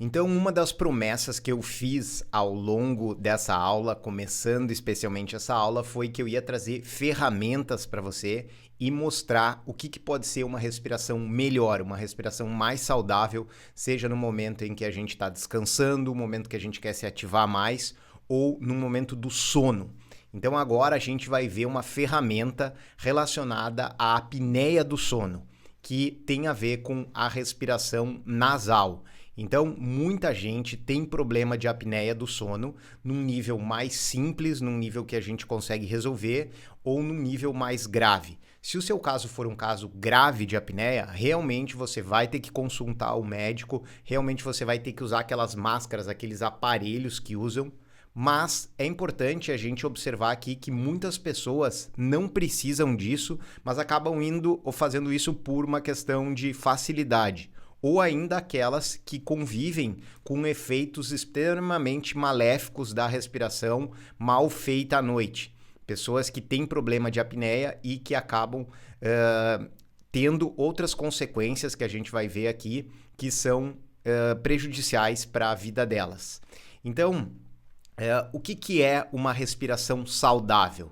Então, uma das promessas que eu fiz ao longo dessa aula, começando especialmente essa aula, foi que eu ia trazer ferramentas para você e mostrar o que pode ser uma respiração melhor, uma respiração mais saudável, seja no momento em que a gente está descansando, no momento que a gente quer se ativar mais ou no momento do sono. Então, agora a gente vai ver uma ferramenta relacionada à apneia do sono, que tem a ver com a respiração nasal. Então, muita gente tem problema de apneia do sono num nível mais simples, num nível que a gente consegue resolver, ou num nível mais grave. Se o seu caso for um caso grave de apneia, realmente você vai ter que consultar o médico, realmente você vai ter que usar aquelas máscaras, aqueles aparelhos que usam, mas é importante a gente observar aqui que muitas pessoas não precisam disso, mas acabam indo ou fazendo isso por uma questão de facilidade, ou ainda aquelas que convivem com efeitos extremamente maléficos da respiração mal feita à noite. Pessoas que têm problema de apneia e que acabam tendo outras consequências que a gente vai ver aqui que são prejudiciais para a vida delas. Então, o que é uma respiração saudável?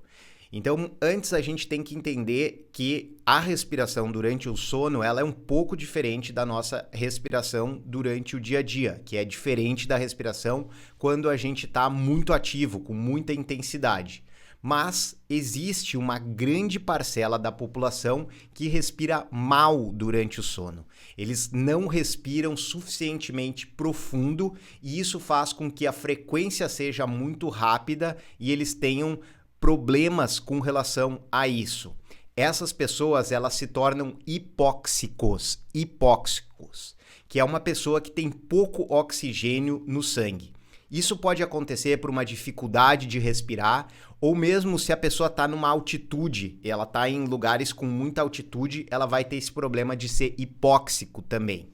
Então, antes a gente tem que entender que a respiração durante o sono, ela é um pouco diferente da nossa respiração durante o dia a dia, que é diferente da respiração quando a gente está muito ativo, com muita intensidade. Mas existe uma grande parcela da população que respira mal durante o sono. Eles não respiram suficientemente profundo e isso faz com que a frequência seja muito rápida e eles tenham problemas com relação a isso. Essas pessoas, elas se tornam hipóxicos, que é uma pessoa que tem pouco oxigênio no sangue. Isso pode acontecer por uma dificuldade de respirar, ou mesmo se a pessoa está numa altitude, ela está em lugares com muita altitude, ela vai ter esse problema de ser hipóxico também.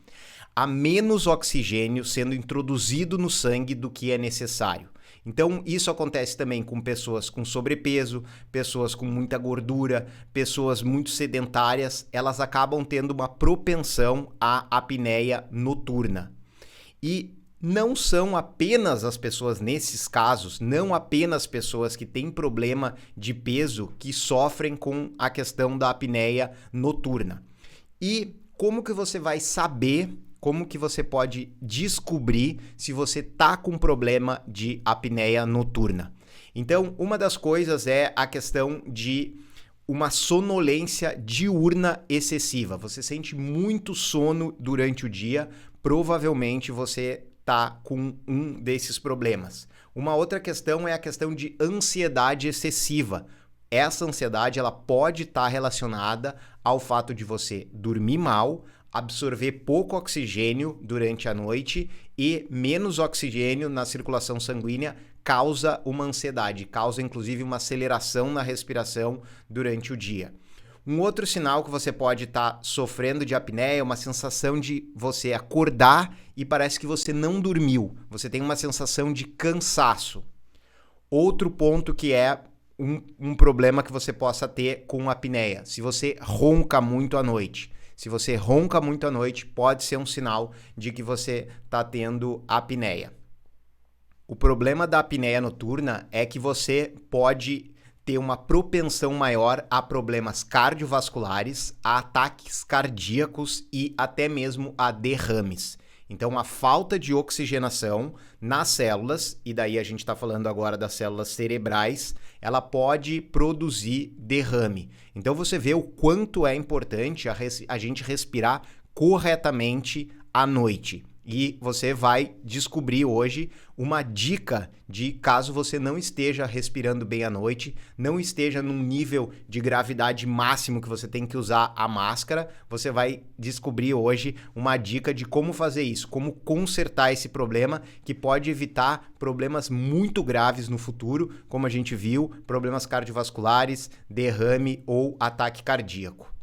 Há menos oxigênio sendo introduzido no sangue do que é necessário. Então, isso acontece também com pessoas com sobrepeso, pessoas com muita gordura, pessoas muito sedentárias, elas acabam tendo uma propensão à apneia noturna. E não são apenas as pessoas nesses casos, não apenas pessoas que têm problema de peso que sofrem com a questão da apneia noturna. E como que você vai saber, como que você pode descobrir se você está com problema de apneia noturna? Então, uma das coisas é a questão de uma sonolência diurna excessiva. Você sente muito sono durante o dia, provavelmente você está com um desses problemas. Uma outra questão é a questão de ansiedade excessiva. Essa ansiedade ela pode estar relacionada ao fato de você dormir mal, absorver pouco oxigênio durante a noite e menos oxigênio na circulação sanguínea causa uma ansiedade, causa inclusive uma aceleração na respiração durante o dia. Um outro sinal que você pode estar sofrendo de apneia é uma sensação de você acordar e parece que você não dormiu. Você tem uma sensação de cansaço. Outro ponto que é um problema que você possa ter com apneia, se você ronca muito à noite. Se você ronca muito à noite, pode ser um sinal de que você está tendo apneia. O problema da apneia noturna é que você pode ter uma propensão maior a problemas cardiovasculares, a ataques cardíacos e até mesmo a derrames. Então, a falta de oxigenação nas células, e daí a gente está falando agora das células cerebrais, ela pode produzir derrame. Então, você vê o quanto é importante a gente respirar corretamente à noite. E você vai descobrir hoje uma dica de caso você não esteja respirando bem à noite, não esteja num nível de gravidade máximo que você tem que usar a máscara, você vai descobrir hoje uma dica de como fazer isso, como consertar esse problema que pode evitar problemas muito graves no futuro, como a gente viu, problemas cardiovasculares, derrame ou ataque cardíaco.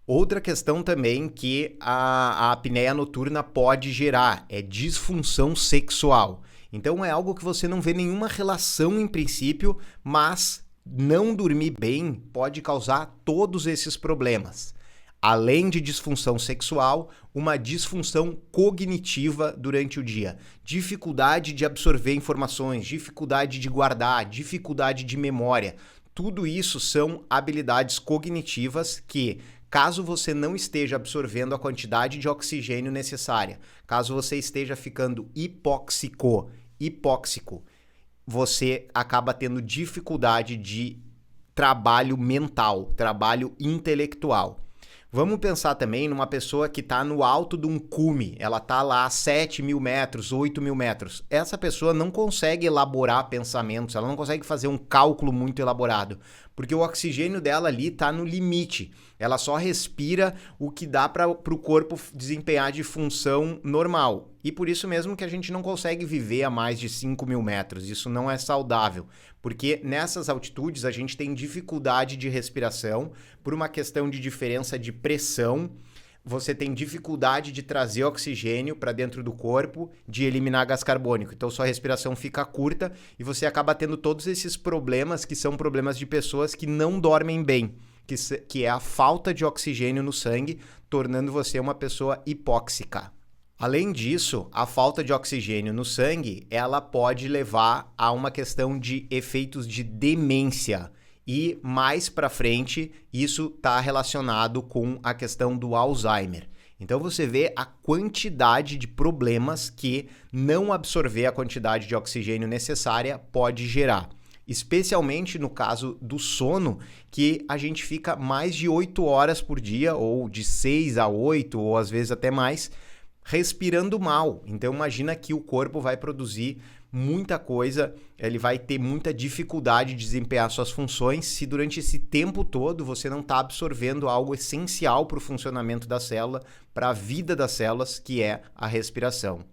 Outra questão também que a apneia noturna pode gerar é disfunção sexual. Então é algo que você não vê nenhuma relação em princípio, mas não dormir bem pode causar todos esses problemas. além de disfunção sexual, uma disfunção cognitiva durante o dia. Dificuldade de absorver informações, dificuldade de guardar, dificuldade de memória. Tudo isso são habilidades cognitivas que, caso você não esteja absorvendo a quantidade de oxigênio necessária, caso você esteja ficando hipóxico, você acaba tendo dificuldade de trabalho mental, trabalho intelectual. Vamos pensar também numa pessoa que está no alto de um cume, ela está lá a 7.000 metros, 8.000 metros. Essa pessoa não consegue elaborar pensamentos, ela não consegue fazer um cálculo muito elaborado, porque o oxigênio dela ali está no limite. Ela só respira o que dá para o corpo desempenhar de função normal. E por isso mesmo que a gente não consegue viver a mais de 5.000 metros. Isso não é saudável, porque nessas altitudes a gente tem dificuldade de respiração por uma questão de diferença de pressão. Você tem dificuldade de trazer oxigênio para dentro do corpo, de eliminar gás carbônico. Então, sua respiração fica curta e você acaba tendo todos esses problemas que são problemas de pessoas que não dormem bem, que é a falta de oxigênio no sangue, tornando você uma pessoa hipóxica. Além disso, a falta de oxigênio no sangue, ela pode levar a uma questão de efeitos de demência. E mais para frente, isso está relacionado com a questão do Alzheimer. Então você vê a quantidade de problemas que não absorver a quantidade de oxigênio necessária pode gerar. Especialmente no caso do sono, que a gente fica mais de 8 horas por dia, ou de 6 a 8, ou às vezes até mais, respirando mal. Então imagina que o corpo vai produzir muita coisa, ele vai ter muita dificuldade de desempenhar suas funções se durante esse tempo todo você não está absorvendo algo essencial para o funcionamento da célula, para a vida das células, que é a respiração.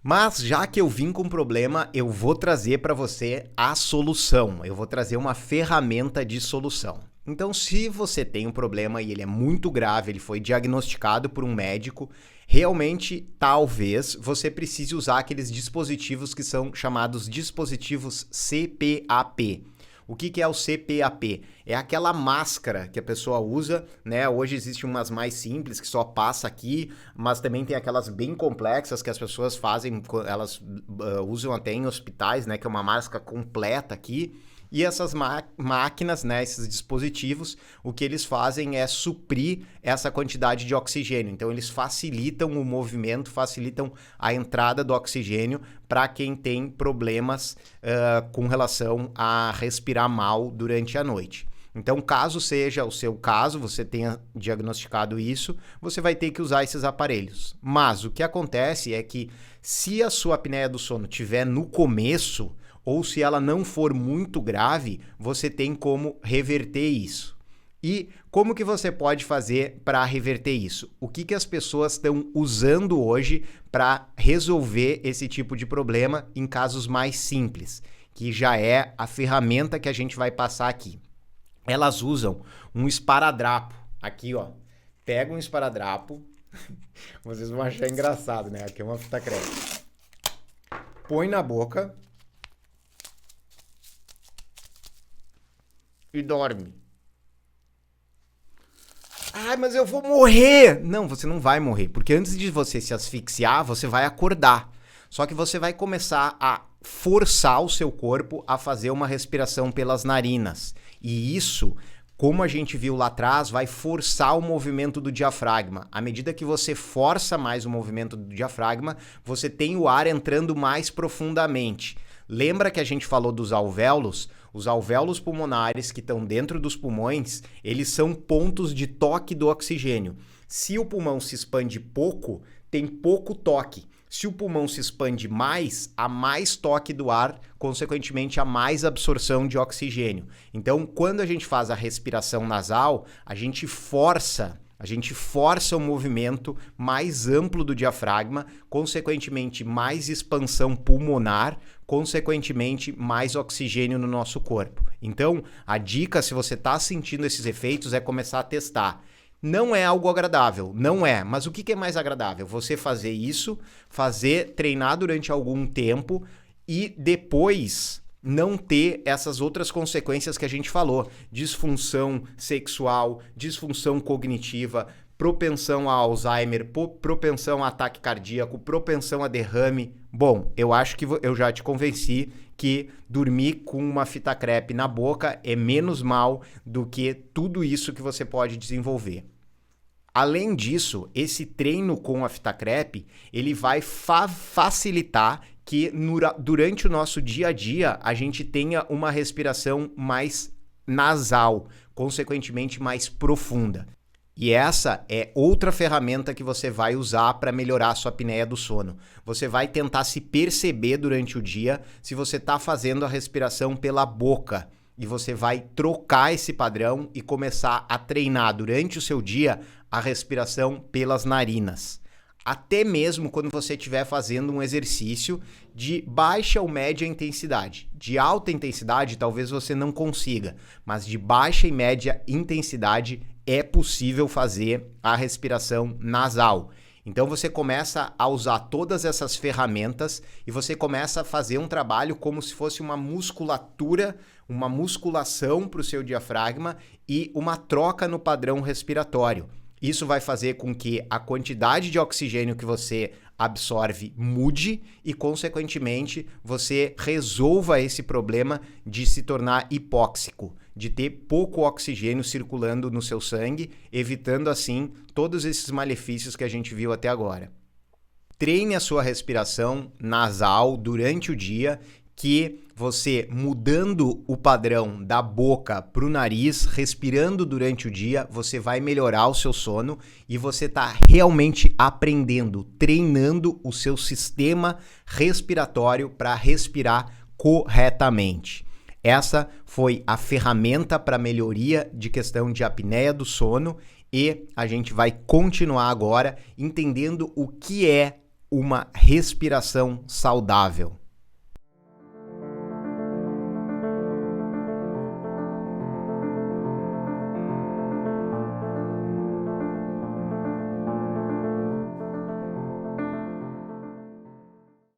Mas já que eu vim com um problema, eu vou trazer para você a solução, eu vou trazer uma ferramenta de solução. Então, se você tem um problema e ele é muito grave, ele foi diagnosticado por um médico, realmente, talvez, você precise usar aqueles dispositivos que são chamados dispositivos CPAP. O que é o CPAP? É aquela máscara que a pessoa usa, né? Hoje existem umas mais simples que só passa aqui, mas também tem aquelas bem complexas que as pessoas fazem, elas usam até em hospitais, né? Que é uma máscara completa aqui. E essas máquinas, né, esses dispositivos, o que eles fazem é suprir essa quantidade de oxigênio. Então, eles facilitam o movimento, facilitam a entrada do oxigênio para quem tem problemas com relação a respirar mal durante a noite. Então, caso seja o seu caso, você tenha diagnosticado isso, você vai ter que usar esses aparelhos. Mas o que acontece é que se a sua apneia do sono estiver no começo, ou se ela não for muito grave, você tem como reverter isso. E como que você pode fazer para reverter isso? O que as pessoas estão usando hoje para resolver esse tipo de problema em casos mais simples, que já é a ferramenta que a gente vai passar aqui. Elas usam um esparadrapo. Aqui, ó. Pega um esparadrapo. Vocês vão achar engraçado, né? Aqui é uma fita crepe. Põe na boca e dorme. Ai, mas eu vou morrer! Não, você não vai morrer, porque antes de você se asfixiar, você vai acordar. Só que você vai começar a forçar o seu corpo a fazer uma respiração pelas narinas. E isso, como a gente viu lá atrás, vai forçar o movimento do diafragma. À medida que você força mais o movimento do diafragma, você tem o ar entrando mais profundamente. Lembra que a gente falou dos alvéolos? Os alvéolos pulmonares que estão dentro dos pulmões, eles são pontos de toque do oxigênio. Se o pulmão se expande pouco, tem pouco toque. Se o pulmão se expande mais, há mais toque do ar, consequentemente, há mais absorção de oxigênio. Então, quando a gente faz a respiração nasal, a gente força o movimento mais amplo do diafragma, consequentemente, mais expansão pulmonar, consequentemente, mais oxigênio no nosso corpo. Então, a dica, se você está sentindo esses efeitos, é começar a testar. Não é algo agradável, não é. Mas o que é mais agradável? Você fazer isso, treinar durante algum tempo e depois não ter essas outras consequências que a gente falou: disfunção sexual, disfunção cognitiva, propensão a Alzheimer, propensão a ataque cardíaco, propensão a derrame. Bom, eu acho que eu já te convenci que dormir com uma fita crepe na boca é menos mal do que tudo isso que você pode desenvolver. Além disso, esse treino com a fita crepe, ele vai facilitar que durante o nosso dia a dia a gente tenha uma respiração mais nasal, consequentemente mais profunda. E essa é outra ferramenta que você vai usar para melhorar a sua apneia do sono. Você vai tentar se perceber durante o dia se você está fazendo a respiração pela boca. E você vai trocar esse padrão e começar a treinar durante o seu dia a respiração pelas narinas. Até mesmo quando você estiver fazendo um exercício de baixa ou média intensidade. De alta intensidade, talvez você não consiga, mas de baixa e média intensidade é possível fazer a respiração nasal. Então você começa a usar todas essas ferramentas e você começa a fazer um trabalho como se fosse uma musculatura, uma musculação para o seu diafragma e uma troca no padrão respiratório. Isso vai fazer com que a quantidade de oxigênio que você absorve mude e, consequentemente, você resolva esse problema de se tornar hipóxico, de ter pouco oxigênio circulando no seu sangue, evitando, assim, todos esses malefícios que a gente viu até agora. Treine a sua respiração nasal durante o dia, que você mudando o padrão da boca para o nariz, respirando durante o dia, você vai melhorar o seu sono e você está realmente aprendendo, treinando o seu sistema respiratório para respirar corretamente. Essa foi a ferramenta para melhoria de questão de apneia do sono e a gente vai continuar agora entendendo o que é uma respiração saudável.